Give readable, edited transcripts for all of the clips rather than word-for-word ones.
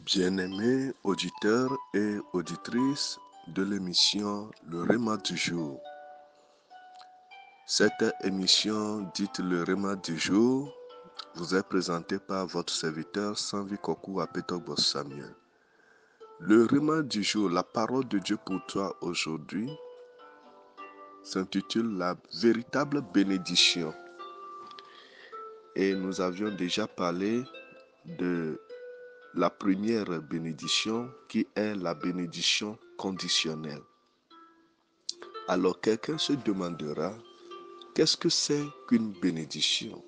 Bien-aimés auditeurs et auditrices de l'émission Le Réma du jour. Cette émission dite Le Réma du jour vous est présentée par votre serviteur Sanvi Kokou Apetogbo Samuel. Le Réma du jour, la parole de Dieu pour toi aujourd'hui, s'intitule La véritable bénédiction. Et nous avions déjà parlé de la première bénédiction qui est la bénédiction conditionnelle. Alors quelqu'un se demandera, qu'est-ce que c'est qu'une bénédiction?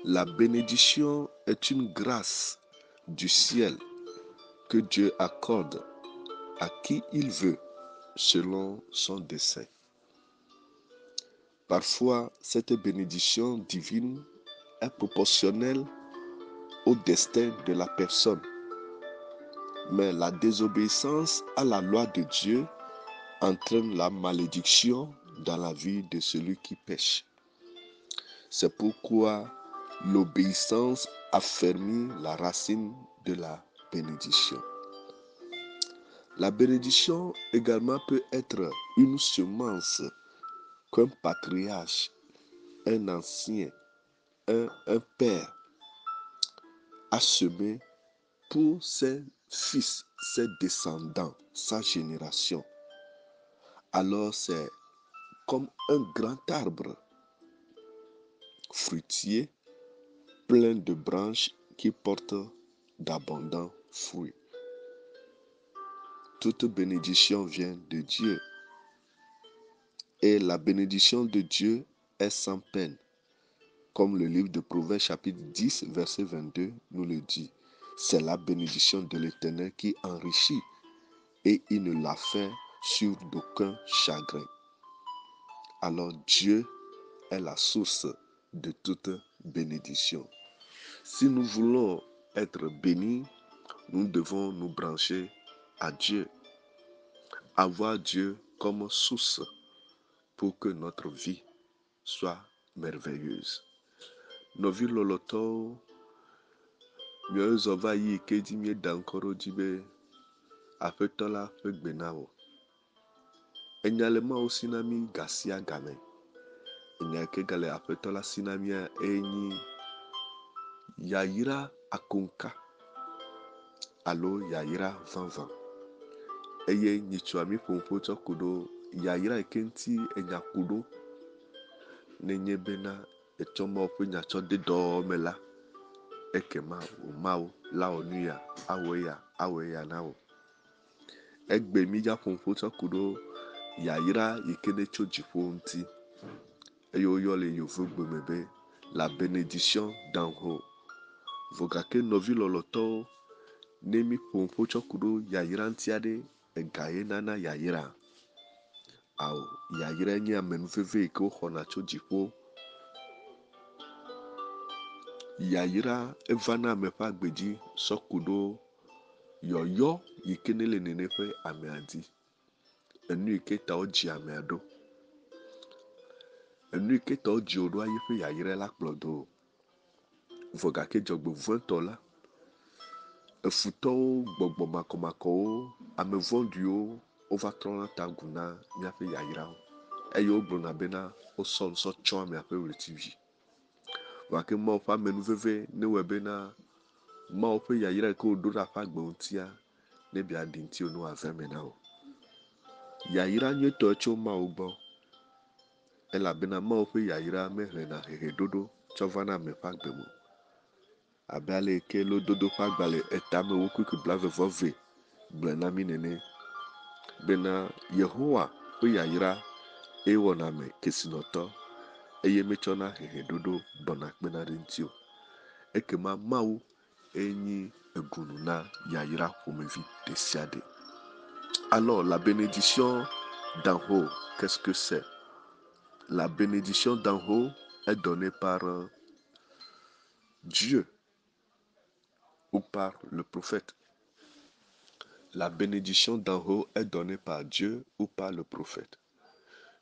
La bénédiction est une grâce du ciel que Dieu accorde à qui il veut selon son dessein. Parfois, cette bénédiction divine est proportionnelle au destin de la personne. Mais la désobéissance à la loi de Dieu entraîne la malédiction dans la vie de celui qui pêche. C'est pourquoi l'obéissance affermit la racine de la bénédiction. La bénédiction également peut être une semence qu'un patriarche, un ancien, un père a semé pour ses fils, ses descendants, sa génération. Alors c'est comme un grand arbre fruitier plein de branches qui portent d'abondants fruits. Toute bénédiction vient de Dieu. Et la bénédiction de Dieu est sans peine. Comme le livre de Proverbes chapitre 10 verset 22 nous le dit. C'est la bénédiction de l'Éternel qui enrichit et il ne la fait sur d'aucun chagrin. Alors Dieu est la source de toute bénédiction. Si nous voulons être bénis, nous devons nous brancher à Dieu. Avoir Dieu comme source pour que notre vie soit merveilleuse. Novi loloto miozova yi kedi mie dankoro dibe afetola fegbenao. Enyalema osinami gasia game. Enyake gale afetola sinamia enyi yayira akonka. Alo yayira vanvan. Eye nyichuami pompoto kudo yayira ekenti enyakudo nenye bena etsoma ope nyacho de domela ekema umau la onuya aweya nao egbe mija pompoto kudo yayira yikene chojipo nti eyo yole yovo gbemebe la bénédiction d'en haut vogake novi loloto nemi pompoto kudo yayira ntiade egaye nana yayira ao yayira nye amenuveve ke xɔna tso dziƒo yayira evana ame ƒe agbedzi sɔku ɖo yɔyɔ yi ke ne le nene ƒe amea di enu yi ke ta wodzi amea ɖo enu yi ke ta wodzi wo ɖo ayi ƒe yayira la kplɔ do vɔ gake dzɔgbevɔ̃etɔ la efutɔwo gbɔgbɔ makɔmakɔwo ame vɔ̃ɖiwo wova trɔna ta gu na míaƒe yayirawo eye wogblɔna bena wosɔ nsɔ tsɔ amea ƒe ɣletivi gake Mawu ƒe amenuveve ne wɔe bena Mawu ƒe yayira yi ke wòɖo ɖe aƒe agbe ŋutia ne biaɖi ŋuti ne wòave me na wo. Yayira nyuietɔ tso Mawu gbɔ elabena Mawu ƒe yayira mehlẽna heheɖoɖo tsɔ vana ame ƒe agbe me abe ale yi ke lododo ƒe agbalẽ etame 8:22 gblɔ na mí nene bena Yehowa ƒe yayira ewɔna ame kesinɔtɔ eye metsɔna heheɖoɖo bɔna kpena ɖe ŋuti o. Ekema Mawu enyi egunu na yayira ƒomevi ɖe sia ɖe. Alors la bénédiction d'en haut, qu'est-ce que c'est? La bénédiction d'en haut est donnée par Dieu ou par le prophète. La bénédiction d'en haut est donnée par Dieu ou par le prophète.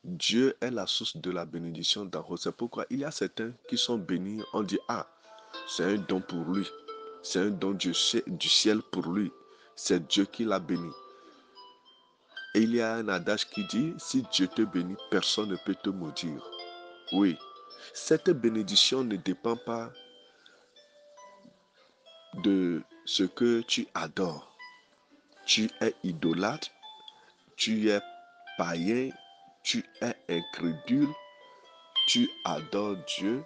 Dieu est la source de la bénédiction d'en haut. C'est pourquoi il y a certains qui sont bénis. On dit, ah, c'est un don pour lui. C'est un don du ciel pour lui. C'est Dieu qui l'a béni. Et il y a un adage qui dit, si Dieu te bénit, personne ne peut te maudire. Oui, cette bénédiction ne dépend pas de ce que tu adores. Tu es idolâtre, tu es païen, tu es incrédule, tu adores Dieu.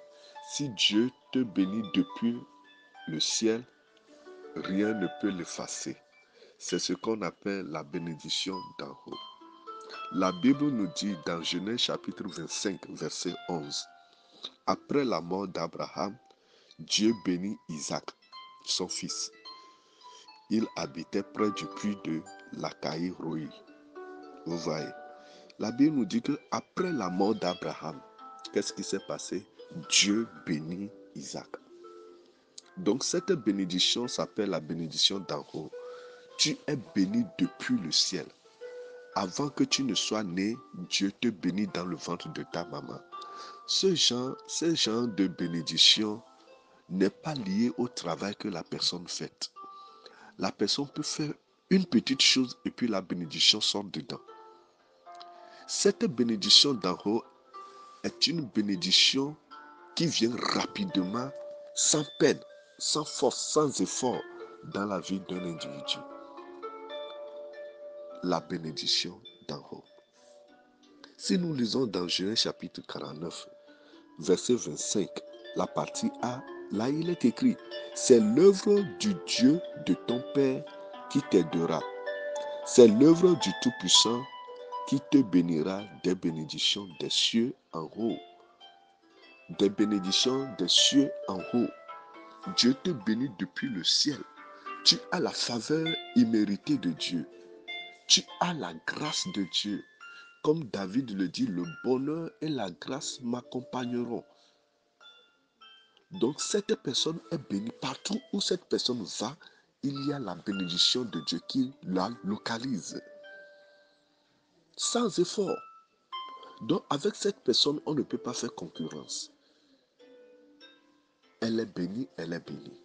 Si Dieu te bénit depuis le ciel, rien ne peut l'effacer. C'est ce qu'on appelle la bénédiction d'en haut. La Bible nous dit dans Genèse chapitre 25, verset 11, après la mort d'Abraham, Dieu bénit Isaac, son fils. Il habitait près du puits de Lacaï-Roi. Vous voyez, la Bible nous dit que après la mort d'Abraham, qu'est-ce qui s'est passé? Dieu bénit Isaac. Donc cette bénédiction s'appelle la bénédiction d'en haut. Tu es béni depuis le ciel. Avant que tu ne sois né, Dieu te bénit dans le ventre de ta maman. Ce genre de bénédiction n'est pas lié au travail que la personne fait. La personne peut faire une petite chose et puis la bénédiction sort dedans. Cette bénédiction d'en haut est une bénédiction qui vient rapidement, sans peine, sans force, sans effort dans la vie d'un individu. La bénédiction d'en haut. Si nous lisons dans Genèse chapitre 49, verset 25, la partie A, là il est écrit, c'est l'œuvre du Dieu de ton Père qui t'aidera. C'est l'œuvre du Tout-Puissant qui te bénira des bénédictions des cieux en haut. Des bénédictions des cieux en haut. Dieu te bénit depuis le ciel. Tu as la faveur imméritée de Dieu. Tu as la grâce de Dieu. Comme David le dit, le bonheur et la grâce m'accompagneront. Donc cette personne est bénie. Partout où cette personne va, il y a la bénédiction de Dieu qui la localise. Sans effort. Donc avec cette personne, on ne peut pas faire concurrence. Elle est bénie, elle est bénie.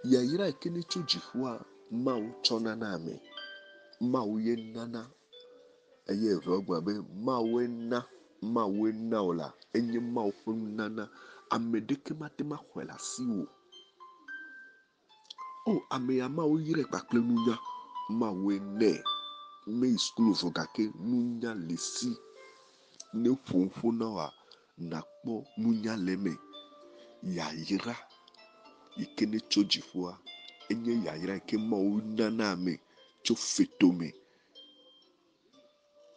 Yayira ekene chujifua mau chonaname. Mau ye nana. Eye rogwa be mau na ola. Enye mau nana. Amedeke matema kwela siwo. Oh, ameya mau yire bakle nunya. Mau ne. Me school vogake nunya lesi. Ne fonfo na wa. Nakpo nunya leme. Yayira. Ikene chojifua. Enye yayira ke mau nana me. Cho fetome.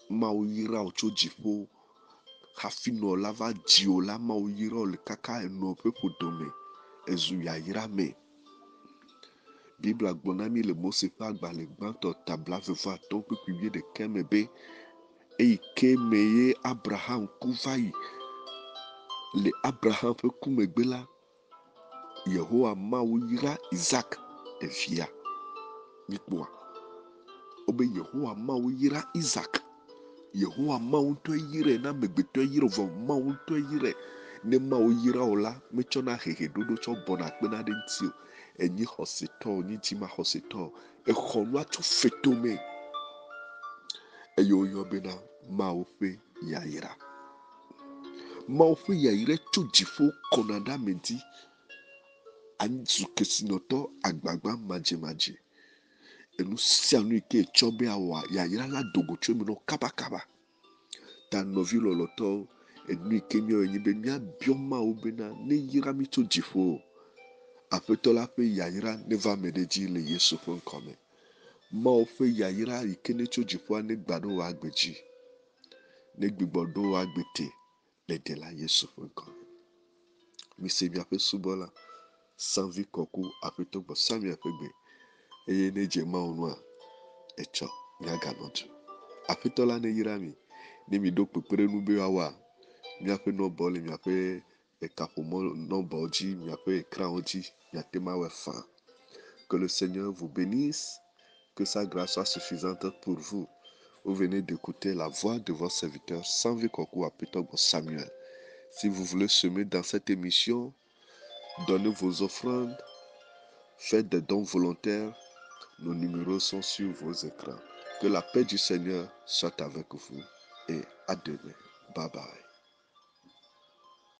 Mau yira ocho jifo. Hafino lava diola mau yira le kaka eno pepo dome. Ezu yayira me. Bible agbonami le mot sefa agba le gbanto tabla vevo aton pe publier de kemebe. E ike meye Abraham kuvayi. Le Abraham pe kumegbela. Yehowa mau yira Isaac evia. Mikwa. Obe Yehowa mau yira Isaac. Yehowa mau to yire na megbeto yire vo mau to yire. Ne mau yira ola mechona hehe dodo cho bona kpena de ntio. Enyi hoseto ni jima hoseto. E khonwa cho fetome. Eyo yobena mau fe yayira. Mau fe yayira cho jifo konada menti. Anzu kesinoto agbagba maje. Enu si anu ike chobe awa yayira la dogo cho mino kaba. Ta novi loloto enu ike mi onyi be mi abioma obena ne yira mi to jifo. Afetola fe yayira ne va medeji le Yesu fun kome. Ma o fe yayira ike ne to jifo ne gbado wa agbeji. Ne gbigbodo wa agbete le de la Yesu fun kome. Mi se mi afe subola sanvi koku afeto bo sami afegbe. Eye ne je ma onwa echo nyaga notu. Afetola ne yira mi. Ne mi do pepere nube awa. Mi afe no bole, mi afe ekapomo no boji, mi afe ekran oji, mi atema we fan. Que le Seigneur vous bénisse, que sa grâce soit suffisante pour vous. Vous venez d'écouter la voix de votre serviteur Sanvi Kokou Apetogbo Samuel. Si vous voulez semer dans cette émission, Donnez vos offrandes, faites des dons volontaires. Nos numéros sont sur vos écrans. Que la paix du Seigneur soit avec vous et à demain. Bye bye.